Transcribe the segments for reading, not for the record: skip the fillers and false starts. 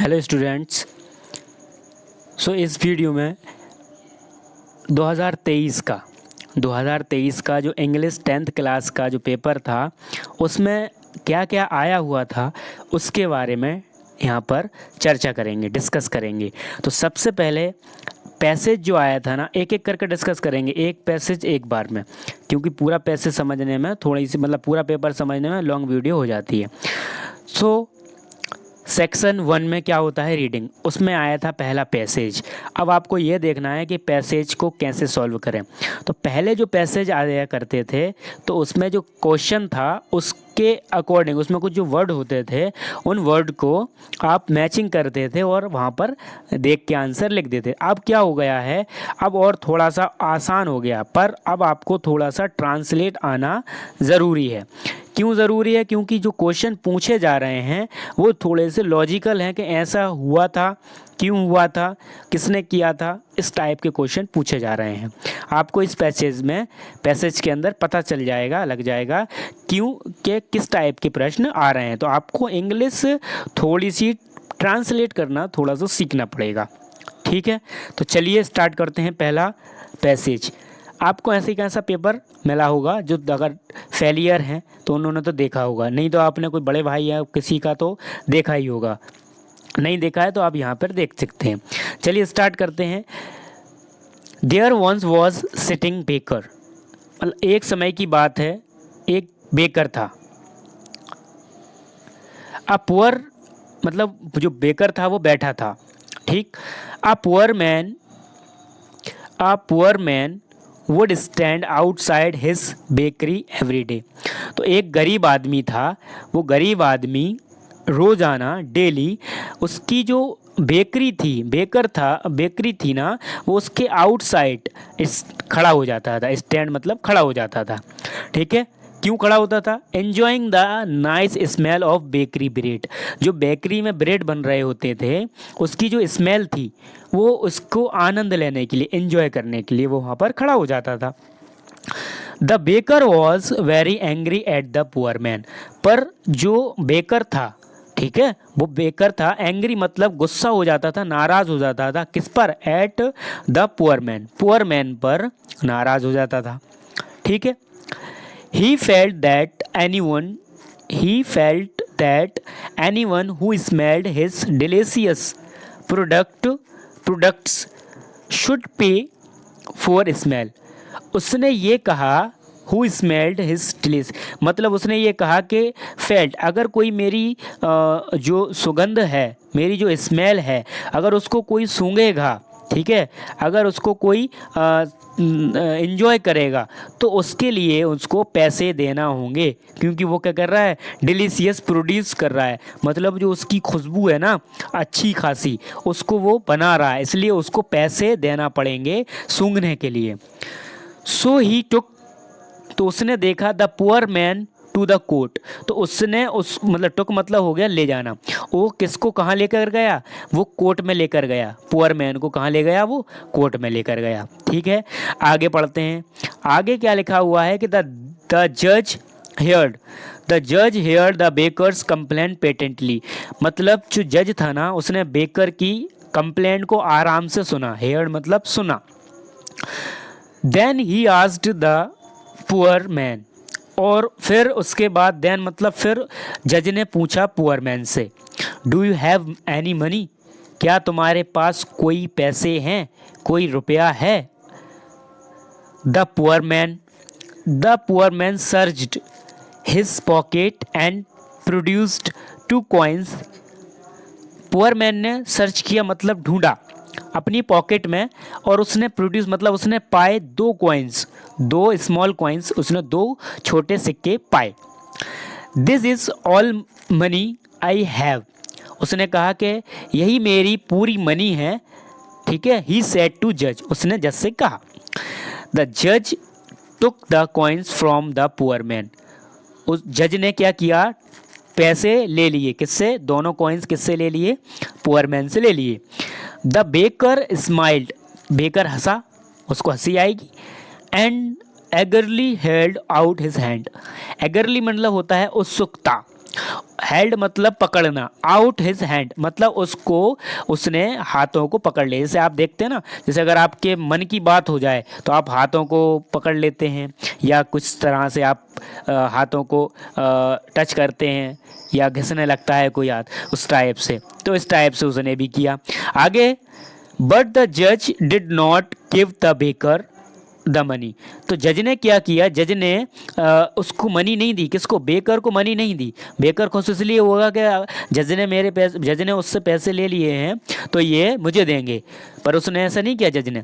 Hello students. इस video में 2023 का जो इंग्लिश 10th क्लास का जो पेपर था उसमें क्या क्या आया हुआ था उसके बारे में यहाँ पर चर्चा करेंगे, डिस्कस करेंगे। तो सबसे पहले पैसेज जो आया था ना, एक एक करके डिस्कस करेंगे, एक पैसेज एक बार में, क्योंकि पूरा पैसेज समझने में थोड़ी सी पूरा पेपर समझने में लॉन्ग वीडियो हो जाती है। सेक्शन 1 में क्या होता है, रीडिंग, उसमें आया था पहला पैसेज। अब आपको ये देखना है कि पैसेज को कैसे सॉल्व करें। तो पहले जो पैसेज आया करते थे तो उसमें जो क्वेश्चन था उसके अकॉर्डिंग उसमें कुछ जो वर्ड होते थे उन वर्ड को आप मैचिंग करते थे और वहाँ पर देख के आंसर लिख देते। अब क्या हो गया है, अब और थोड़ा सा आसान हो गया, पर अब आपको थोड़ा सा ट्रांसलेट आना ज़रूरी है। क्यों ज़रूरी है? क्योंकि जो क्वेश्चन पूछे जा रहे हैं वो थोड़े से लॉजिकल हैं कि ऐसा हुआ था, क्यों हुआ था, किसने किया था, इस टाइप के क्वेश्चन पूछे जा रहे हैं। आपको इस पैसेज के अंदर पता चल जाएगा, लग जाएगा क्यों के किस टाइप के प्रश्न आ रहे हैं। तो आपको इंग्लिश थोड़ी सी ट्रांसलेट करना थोड़ा सा सीखना पड़ेगा, ठीक है। तो चलिए स्टार्ट करते हैं पहला पैसेज। आपको ऐसे कैसा पेपर मिला होगा, जो अगर फेलियर हैं तो उन्होंने तो देखा होगा, नहीं तो आपने कोई बड़े भाई या किसी का तो देखा ही होगा, नहीं देखा है तो आप यहाँ पर देख सकते हैं। चलिए स्टार्ट करते हैं। There once was sitting baker, मतलब एक समय की बात है, एक बेकर था। अ पुअर, मतलब जो बेकर था वो बैठा था, ठीक। A poor man would stand outside his bakery every day. तो एक गरीब आदमी था, वो गरीब आदमी रोज़ाना डेली उसकी जो बेकरी थी ना, वो उसके आउटसाइड खड़ा हो जाता था। स्टैंड मतलब खड़ा हो जाता था, ठीक है। क्यों खड़ा होता था? Enjoying the nice smell of bakery bread. जो बेकरी में ब्रेड बन रहे होते थे उसकी जो स्मेल थी वो उसको आनंद लेने के लिए, एंजॉय करने के लिए वो वहाँ पर खड़ा हो जाता था। The baker was very angry at the poor man. पर जो बेकर था, ठीक है, वो बेकर था, एंग्री मतलब गुस्सा हो जाता था, नाराज हो जाता था। किस पर? एट द पुअर मैन पर नाराज हो जाता था, ठीक है। He felt that anyone who smelled his delicious products should pay for smell. उसने ये कहा who smelled his delicious, मतलब उसने ये कहा कि felt, अगर कोई मेरी जो सुगंध है, मेरी जो स्मेल है, अगर उसको कोई सूंघेगा, ठीक है, अगर उसको कोई इंजॉय करेगा तो उसके लिए उसको पैसे देना होंगे, क्योंकि वो क्या कर रहा है, डिलीशियस प्रोड्यूस कर रहा है, मतलब जो उसकी खुशबू है ना अच्छी खासी, उसको वो बना रहा है, इसलिए उसको पैसे देना पड़ेंगे सूंघने के लिए। सो ही टुक, तो उसने देखा the poor man to the court. तो उसने टुक मतलब हो गया ले जाना। वो किसको कहाँ लेकर गया? वो कोर्ट में लेकर गया। पुअर मैन को कहाँ ले गया? वो कोर्ट में लेकर गया, ठीक है। आगे पढ़ते हैं। आगे क्या लिखा हुआ है कि द जज heard the baker's complaint patiently. मतलब जो जज था ना उसने बेकर की कंप्लेंट को आराम से सुना। हेयर्ड मतलब सुना। Then he asked the poor man, और फिर उसके बाद देन मतलब फिर जज ने पूछा पुअर मैन से, do you have any money, क्या तुम्हारे पास कोई पैसे हैं, कोई रुपया है? The poor man searched his pocket and produced 2 coins. Poor man ने सर्च किया मतलब ढूंढा अपनी पॉकेट में, और उसने प्रोड्यूस मतलब उसने पाए 2 कॉइन्स, 2 स्मॉल कॉइन्स, उसने 2 छोटे सिक्के पाए। This is all money I have, उसने कहा कि यही मेरी पूरी मनी है, ठीक है। ही सेड टू जज, उसने जज से कहा। द जज took the coins from the poor man, उस जज ने क्या किया? पैसे ले लिए। किससे? दोनों कॉइन्स किससे ले लिए? पुअर मैन से ले लिए। द बेकर स्माइल्ड, बेकर हंसा, उसको हंसी आएगी। And eagerly held out his hand, eagerly मतलब होता है उत्सुकता, हेल्ड मतलब पकड़ना, आउट हिज हैंड मतलब उसने हाथों को पकड़ लिया। जैसे आप देखते हैं ना, जैसे अगर आपके मन की बात हो जाए तो आप हाथों को पकड़ लेते हैं, या कुछ तरह से आप हाथों को टच करते हैं, या घिसने लगता है कोई हाथ, उस टाइप से। तो इस टाइप से उसने भी किया। आगे, बट द जज did not give the baker the money. तो जज ने क्या किया, जज ने उसको मनी नहीं दी। किसको? बेकर को मनी नहीं दी। बेकर खुश इसलिए होगा कि जज ने उससे पैसे ले लिए हैं तो ये मुझे देंगे, पर उसने ऐसा नहीं किया जज ने।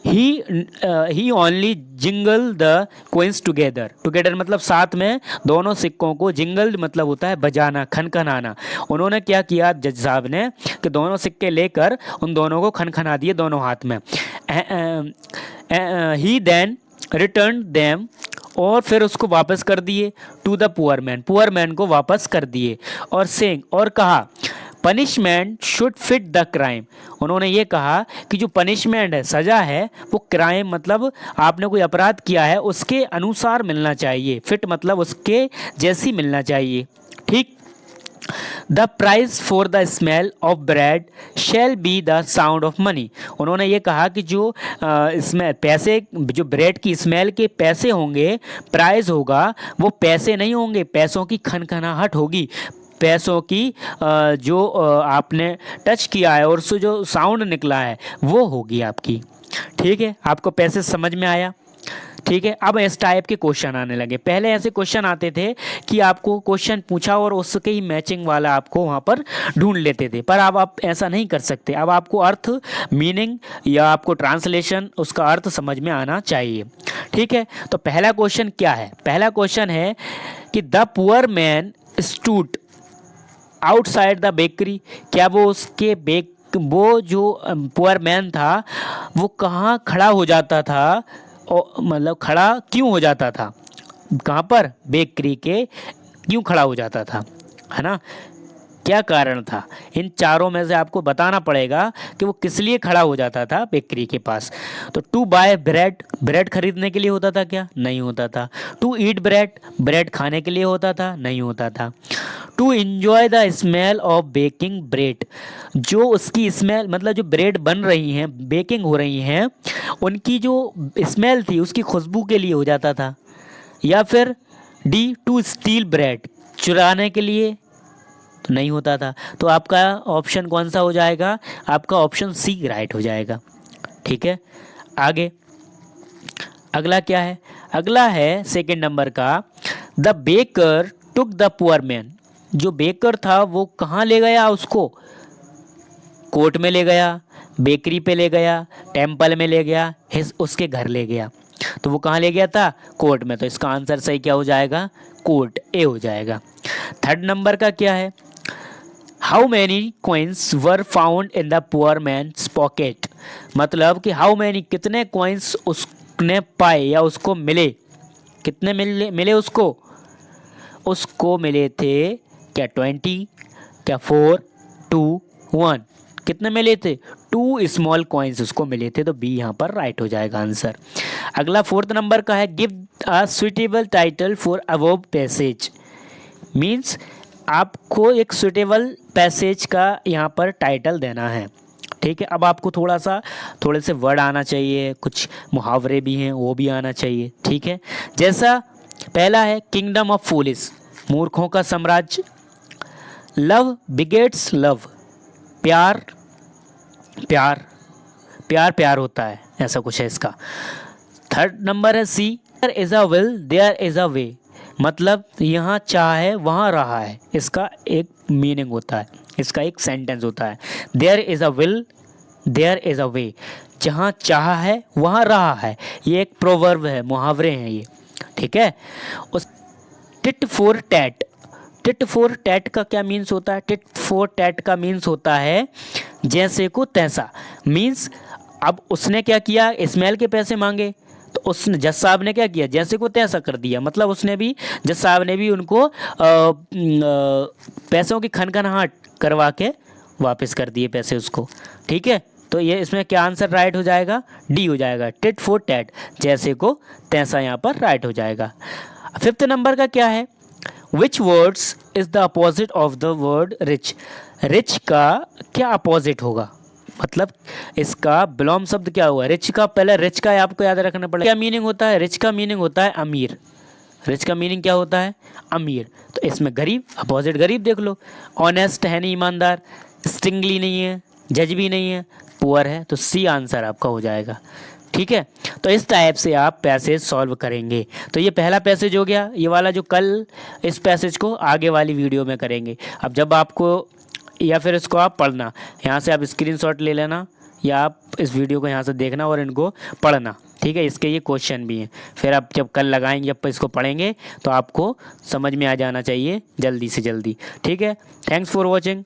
He only jingle the coins together. Together मतलब साथ में दोनों सिक्कों को, जिंगल मतलब होता है बजाना, खनखनाना। उन्होंने क्या किया जज साहब ने कि दोनों सिक्के लेकर उन दोनों को खनखना दिए दोनों हाथ में। ही देन रिटर्न देम, और फिर उसको वापस कर दिए टू द पुअर मैन को वापस कर दिए। और सेइंग, और कहा, punishment should fit the crime. उन्होंने ये कहा कि जो पनिशमेंट है, सज़ा है, वो क्राइम मतलब आपने कोई अपराध किया है उसके अनुसार मिलना चाहिए। फिट मतलब उसके जैसी मिलना चाहिए। ठीक। The prize for the smell of bread shall be the sound of money. उन्होंने ये कहा कि जो इसमें पैसे, जो ब्रेड की स्मेल के पैसे होंगे, प्राइज होगा, वो पैसे नहीं होंगे, पैसों की खनखनाहट होगी, पैसों की जो आपने टच किया है और उससे जो साउंड निकला है वो होगी आपकी। ठीक है, आपको पैसे समझ में आया? ठीक है। अब इस टाइप के क्वेश्चन आने लगे। पहले ऐसे क्वेश्चन आते थे कि आपको क्वेश्चन पूछा और उसके ही मैचिंग वाला आपको वहाँ पर ढूंढ लेते थे, पर अब आप ऐसा नहीं कर सकते। अब आपको अर्थ, मीनिंग या आपको ट्रांसलेशन, उसका अर्थ समझ में आना चाहिए। ठीक है, तो पहला क्वेश्चन क्या है? पहला क्वेश्चन है कि the poor man stood outside the bakery. क्या वो जो पुअर मैन था वो कहाँ खड़ा हो जाता था, मतलब खड़ा क्यों हो जाता था? कहाँ पर? बेकरी के क्यों खड़ा हो जाता था, है ना? क्या कारण था? इन चारों में से आपको बताना पड़ेगा कि वो किस लिए खड़ा हो जाता था बेकरी के पास। तो टू बाय ब्रेड, ब्रेड खरीदने के लिए होता था क्या? नहीं होता था। टू ईट ब्रेड, ब्रेड खाने के लिए होता था? नहीं होता था। To enjoy the smell of baking bread, जो उसकी स्मेल मतलब जो ब्रेड बन रही हैं, बेकिंग हो रही हैं, उनकी जो स्मेल थी उसकी खुशबू के लिए हो जाता था। या फिर डी, टू स्टील ब्रेड, चुराने के लिए? तो नहीं होता था। तो आपका ऑप्शन कौन सा हो जाएगा? आपका ऑप्शन सी राइट हो जाएगा। ठीक है, आगे अगला क्या है? अगला है सेकंड नंबर का, the baker took the poor man. जो बेकर था वो कहाँ ले गया उसको? कोर्ट में ले गया, बेकरी पे ले गया, टेम्पल में ले गया, उसके घर ले गया। तो वो कहाँ ले गया था? कोर्ट में। तो इसका आंसर सही क्या हो जाएगा? कोर्ट, ए हो जाएगा। थर्ड नंबर का क्या है? How many coins were found in the poor man's pocket. मतलब कि हाउ मैनी, कितने कॉइन्स उसने पाए या उसको मिले? कितने मिले उसको मिले थे क्या 20, क्या 4, 2, 1? कितने मिले थे? 2 स्मॉल कॉइन्स उसको मिले थे। तो बी यहाँ पर राइट हो जाएगा आंसर। अगला फोर्थ नंबर का है, give a suitable title for above passage. Means आपको एक सुइटेबल पैसेज का यहाँ पर टाइटल देना है। ठीक है, अब आपको थोड़े से वर्ड आना चाहिए, कुछ मुहावरे भी हैं वो भी आना चाहिए। ठीक है, जैसा पहला है किंगडम ऑफ फूलिश, मूर्खों का साम्राज्य। लव बिगेट्स लव, प्यार प्यार प्यार प्यार होता है, ऐसा कुछ है इसका। थर्ड नंबर है C, there is a will there is a way. मतलब यहाँ चाह है वहाँ रहा है, इसका एक मीनिंग होता है, इसका एक सेंटेंस होता है। There is a will there is a way, जहाँ चाह है वहाँ रहा है। ये एक प्रोवर्ब है, मुहावरे हैं ये। ठीक है, उस tit for tat, tit for tat का क्या मीन्स होता है? टिट फॉर टैट का मीन्स होता है जैसे को तैसा। मीन्स अब उसने क्या किया, स्मेल के पैसे मांगे, तो उसने जज साहब ने क्या किया, जैसे को तैसा कर दिया। मतलब उसने भी, जज साहब ने भी उनको पैसों की खनखनाहट करवा के वापस कर दिए पैसे उसको। ठीक है, तो ये इसमें क्या आंसर राइट हो जाएगा? डी हो जाएगा, टिट फॉर टैट, जैसे को तैसा यहाँ पर राइट हो जाएगा। फिफ्थ नंबर का क्या है? विच words is the opposite of the word rich. Rich का क्या अपोजिट होगा, मतलब इसका बिलोम शब्द क्या हुआ, रिच का। पहले रिच का आपको याद रखना पड़ेगा क्या मीनिंग होता है। रिच का मीनिंग होता है अमीर। रिच का मीनिंग क्या होता है, अमीर। तो इसमें गरीब, अपोजिट गरीब देख लो। ऑनेस्ट है नहीं, ईमानदार। स्टिंगली नहीं है, जज भी नहीं है, पुअर है। तो सी आंसर आपका हो जाएगा। ठीक है, तो इस टाइप से आप पैसेज सॉल्व करेंगे। तो ये पहला पैसेज हो गया, ये वाला जो कल, इस पैसेज को आगे वाली वीडियो में करेंगे। अब जब आपको, या फिर इसको आप पढ़ना, यहाँ से आप स्क्रीनशॉट ले लेना, या आप इस वीडियो को यहाँ से देखना और इनको पढ़ना। ठीक है, इसके ये क्वेश्चन भी हैं। फिर आप जब कल लगाएंगे, जब इसको पढ़ेंगे, तो आपको समझ में आ जाना चाहिए जल्दी से जल्दी। ठीक है, थैंक्स फॉर वॉचिंग।